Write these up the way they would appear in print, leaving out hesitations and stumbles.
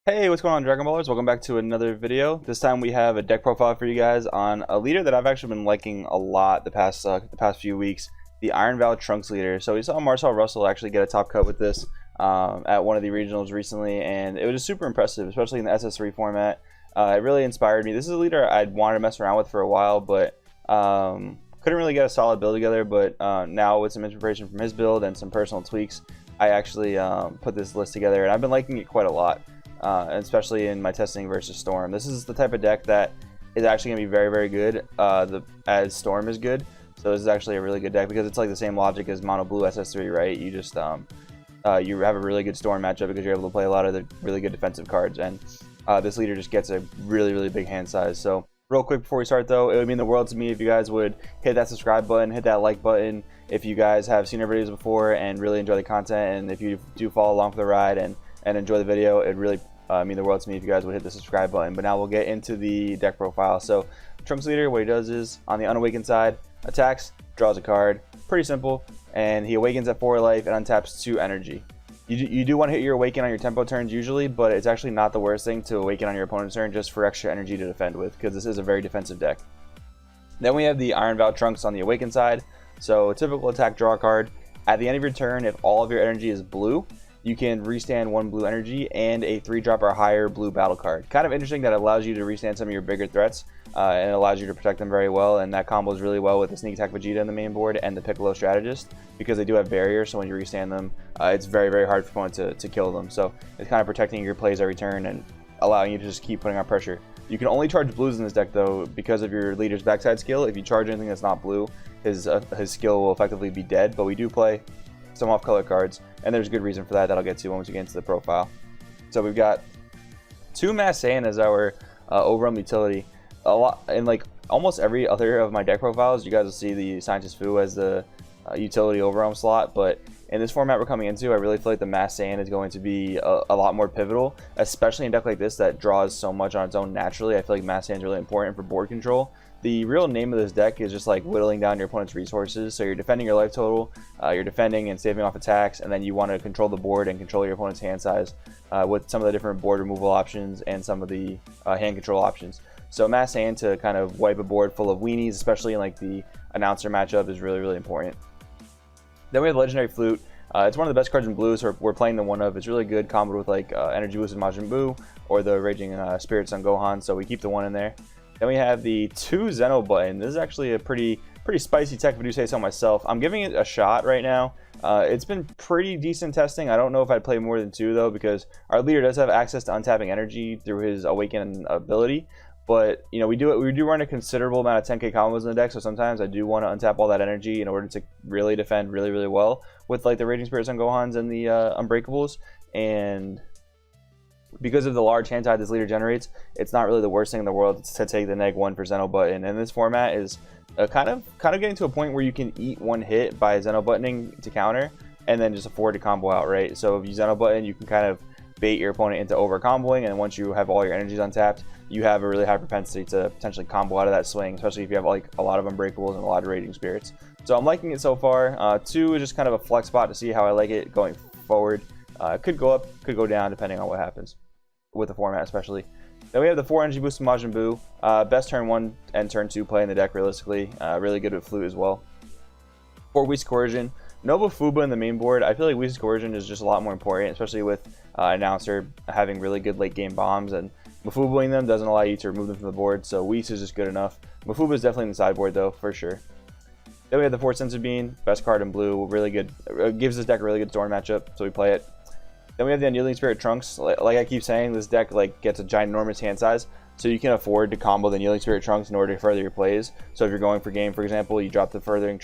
Hey, what's going on, Dragon Ballers? Welcome back to another video. This time we have a deck profile for you guys on a leader that I've actually been liking a lot the past few weeks, the Iron Val Trunks leader. So we saw Marcel Russell actually get a top cut with this at one of the regionals recently, and it was just super impressive, especially in the SS3 format. It really inspired me. This is a leader I'd wanted to mess around with for a while, but couldn't really get a solid build together. But now with some inspiration from his build and some personal tweaks, I actually put this list together, and I've been liking it quite a lot. Especially in my testing versus Storm. This is the type of deck that is actually going to be very, very good as Storm is good. So this is actually a really good deck because it's like the same logic as Mono Blue SS3, right? You just you have a really good Storm matchup because you're able to play a lot of the really good defensive cards, and this leader just gets a really, really big hand size. So real quick before we start though, it would mean the world to me if you guys would hit that subscribe button, hit that like button if you guys have seen our videos before and really enjoy the content, and if you do follow along for the ride and enjoy the video, it'd really mean the world to me if you guys would hit the subscribe button. But now we'll get into the deck profile. So Trunks leader, what he does is on the unawakened side, attacks, draws a card, pretty simple, and he awakens at 4 life and untaps 2 energy. You do want to hit your awaken on your tempo turns usually, but it's actually not the worst thing to awaken on your opponent's turn just for extra energy to defend with, because this is a very defensive deck. Then we have the Iron Val Trunks on the awakened side. So typical attack, draw a card. At the end of your turn, if all of your energy is blue, you can restand 1 blue energy and a 3-drop or higher blue battle card. Kind of interesting that it allows you to restand some of your bigger threats, and it allows you to protect them very well, and that combos really well with the Sneak Attack Vegeta in the main board and the Piccolo Strategist, because they do have barriers, so when you restand them, it's very, very hard for opponent to kill them. So it's kind of protecting your plays every turn and allowing you to just keep putting on pressure. You can only charge blues in this deck though because of your leader's backside skill. If you charge anything that's not blue, his skill will effectively be dead, but we do play some off-color cards, and there's good reason for that I'll get to once we get into the profile. So we've got 2 Mass Saiyan as our overwhelm utility. A lot in like almost every other of my deck profiles, you guys will see the Scientist Fu as the utility overwhelm slot, but in this format we're coming into, I really feel like the Mass Saiyan is going to be a lot more pivotal, especially in a deck like this that draws so much on its own naturally. I feel like Mass Saiyan is really important for board control. The real name of this deck is just like whittling down your opponent's resources. So you're defending your life total, you're defending and saving off attacks, and then you want to control the board and control your opponent's hand size with some of the different board removal options and some of the hand control options. So Mass Saiyan to kind of wipe a board full of weenies, especially in like the announcer matchup, is really, really important. Then we have Legendary Flute. It's one of the best cards in blue, so we're playing the one of. It's really good comboed with like Energy Boosted Majin Buu or the Raging Spirit Son Gohan, so we keep the 1 in there. Then we have the 2 ZEN-OH button. This is actually a pretty spicy tech if I do say so myself. I'm giving it a shot right now. It's been pretty decent testing. I don't know if I'd play more than 2 though, because our leader does have access to untapping energy through his awaken ability. But you know, we do run a considerable amount of 10k combos in the deck, so sometimes I do want to untap all that energy in order to really defend really, really well with like the Raging Spirit Son Gohans and the Unbreakables. And because of the large hand tie this leader generates, it's not really the worst thing in the world to take the -1 for ZEN-OH button. And this format is kind of getting to a point where you can eat 1 hit by ZEN-OH buttoning to counter and then just afford to combo out, right? So if you ZEN-OH button, you can kind of bait your opponent into over comboing, and once you have all your energies untapped, you have a really high propensity to potentially combo out of that swing, especially if you have like a lot of Unbreakables and a lot of Raging Spirits. So I'm liking it so far. 2 is just kind of a flex spot to see how I like it going forward. It could go up, could go down depending on what happens with the format especially. Then we have the 4 Energy Boosted Majin Buu. Best turn 1 and turn 2 play in the deck realistically. Really good with Flute as well. 4 Whis Coercion. Nova Fuba in the main board. I feel like Whis Coercion is just a lot more important, especially with Announcer having really good late game bombs, and Mafubaing them doesn't allow you to remove them from the board, so Whis is just good enough. Mafuba is definitely in the sideboard though, for sure. Then we have the 4 Senzu Bean, best card in blue, really good. Gives this deck a really good Storm matchup, so we play it. Then we have the Unyielding Spirit Trunks. Like I keep saying, this deck like gets a ginormous hand size, so you can afford to combo the Unyielding Spirit Trunks in order to further your plays. So if you're going for game, for example, you drop the Furthering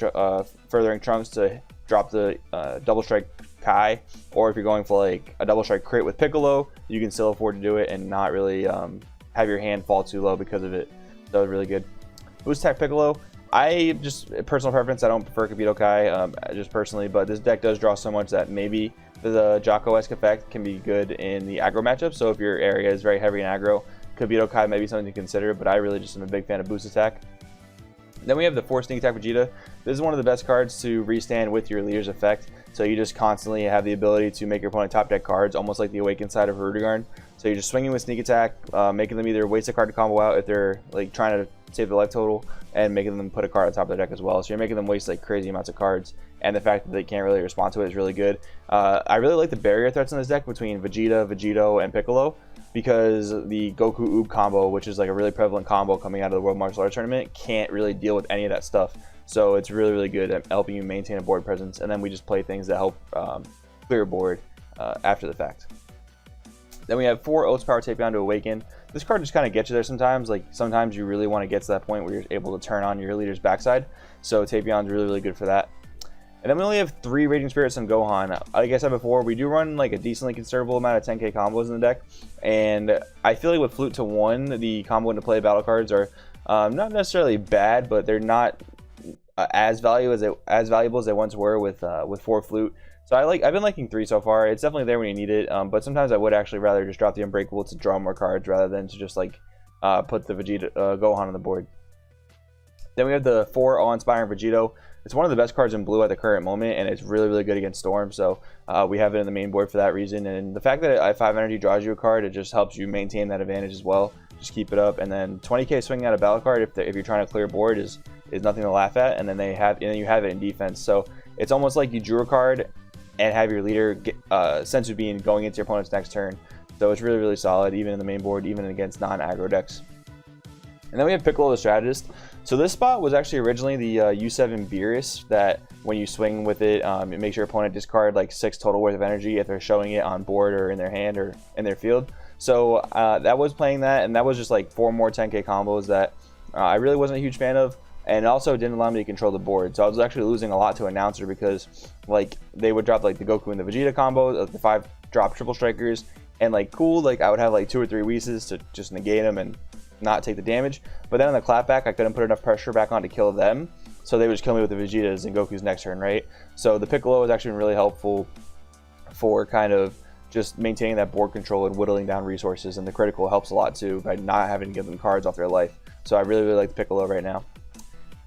Trunks to drop the Double Strike Kai, or if you're going for like a Double Strike Crit with Piccolo, you can still afford to do it and not really have your hand fall too low because of it. That was really good. Boost Attack Piccolo. I just, personal preference, I don't prefer Kibito Kai just personally, but this deck does draw so much that maybe the Jocko-esque effect can be good in the aggro matchup. So if your area is very heavy in aggro, Kibito Kai may be something to consider, but I really just am a big fan of Boost Attack. Then we have the 4 Sneak Attack Vegeta. This is one of the best cards to restand with your leader's effect. So you just constantly have the ability to make your opponent top deck cards, almost like the Awakened side of Rudigarn. So you're just swinging with Sneak Attack, making them either waste a card to combo out if they're like trying to save their life total, and making them put a card on top of their deck as well. So you're making them waste like crazy amounts of cards, and the fact that they can't really respond to it is really good. I really like the barrier threats in this deck between Vegeta, Vegito, and Piccolo, because the Goku Oob combo, which is like a really prevalent combo coming out of the World Martial Arts Tournament, can't really deal with any of that stuff. So it's really, really good at helping you maintain a board presence, and then we just play things that help clear a board after the fact. Then we have 4 Oath's Power Takedown to Awaken. This card just kind of gets you there sometimes. Like sometimes you really want to get to that point where you're able to turn on your leader's backside. So Tapeon is really, really good for that. And then we only have 3 Raging Spirits on Gohan. Like I said before, we do run like a decently considerable amount of 10k combos in the deck, and I feel like with Flute to 1, the combo into play battle cards are not necessarily bad, but they're not as valuable as they once were with 4 Flute. So I've been liking 3 so far. It's definitely there when you need it, but sometimes I would actually rather just drop the Unbreakable to draw more cards rather than to just like put the Vegeta Gohan on the board. Then we have the 4 Awe-Inspiring Vegito. It's one of the best cards in blue at the current moment, and it's really, really good against Storm. So we have it in the main board for that reason. And the fact that at 5 energy draws you a card, it just helps you maintain that advantage as well. Just keep it up. And then 20k swinging out a battle card if you're trying to clear board is nothing to laugh at. And then you have it in defense. So it's almost like you drew a card and have your leader Senzu Bean going into your opponent's next turn. So it's really, really solid, even in the main board, even against non-aggro decks. And then we have Piccolo the Strategist. So this spot was actually originally the U7 Beerus that when you swing with it, it makes your opponent discard like 6 total worth of energy if they're showing it on board or in their hand or in their field. So that was playing that, and that was just like 4 more 10k combos that I really wasn't a huge fan of, and also didn't allow me to control the board. So I was actually losing a lot to Announcer because like they would drop like the Goku and the Vegeta combo, the 5 drop triple strikers, and like cool, like I would have like 2 or 3 Whis to just negate them and not take the damage. But then on the clapback, I couldn't put enough pressure back on to kill them, so they would just kill me with the Vegetas and Goku's next turn, right? So the Piccolo has actually been really helpful for kind of just maintaining that board control and whittling down resources, and the critical helps a lot too by not having to give them cards off their life. So I really, really like the Piccolo right now.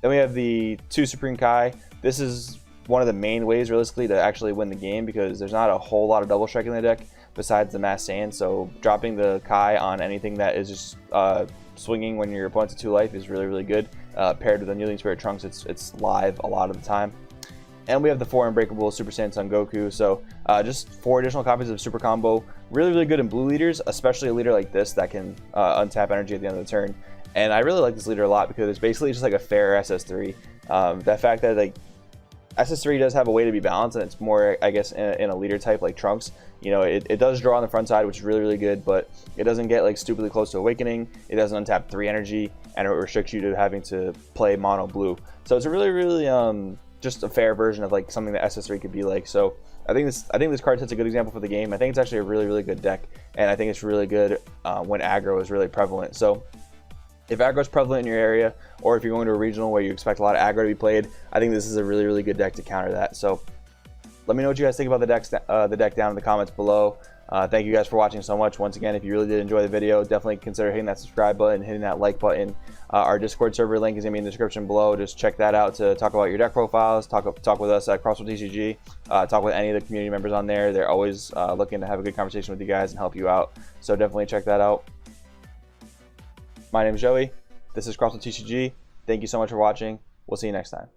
Then we have the 2 Supreme Kai. This is one of the main ways realistically to actually win the game, because there's not a whole lot of double strike in the deck besides the Mass Sand. So dropping the Kai on anything that is just swinging when your opponent's at 2 life is really, really good. Paired with Unyielding Spirit Trunks, it's live a lot of the time. And we have the 4 Unbreakable Super Saiyan Son Goku. So just 4 additional copies of Super Combo. Really, really good in blue leaders, especially a leader like this that can untap energy at the end of the turn. And I really like this leader a lot because it's basically just like a fair SS3. That fact that like SS3 does have a way to be balanced, and it's more, I guess, in a leader type like Trunks. You know, it does draw on the front side, which is really, really good, but it doesn't get like stupidly close to Awakening. It doesn't untap 3 energy, and it restricts you to having to play mono blue. So it's a really, really just a fair version of like something that SS3 could be like. So I think this card sets a good example for the game. I think it's actually a really, really good deck, and I think it's really good when aggro is really prevalent. So if aggro is prevalent in your area, or if you're going to a regional where you expect a lot of aggro to be played, I think this is a really, really good deck to counter that. So let me know what you guys think about the deck down in the comments below. Thank you guys for watching so much. Once again, if you really did enjoy the video, definitely consider hitting that subscribe button, hitting that like button. Our Discord server link is going to be in the description below. Just check that out to talk about your deck profiles, talk with us at Crossworld TCG, talk with any of the community members on there. They're always looking to have a good conversation with you guys and help you out. So definitely check that out. My name is Joey. This is Crossworld TCG. Thank you so much for watching. We'll see you next time.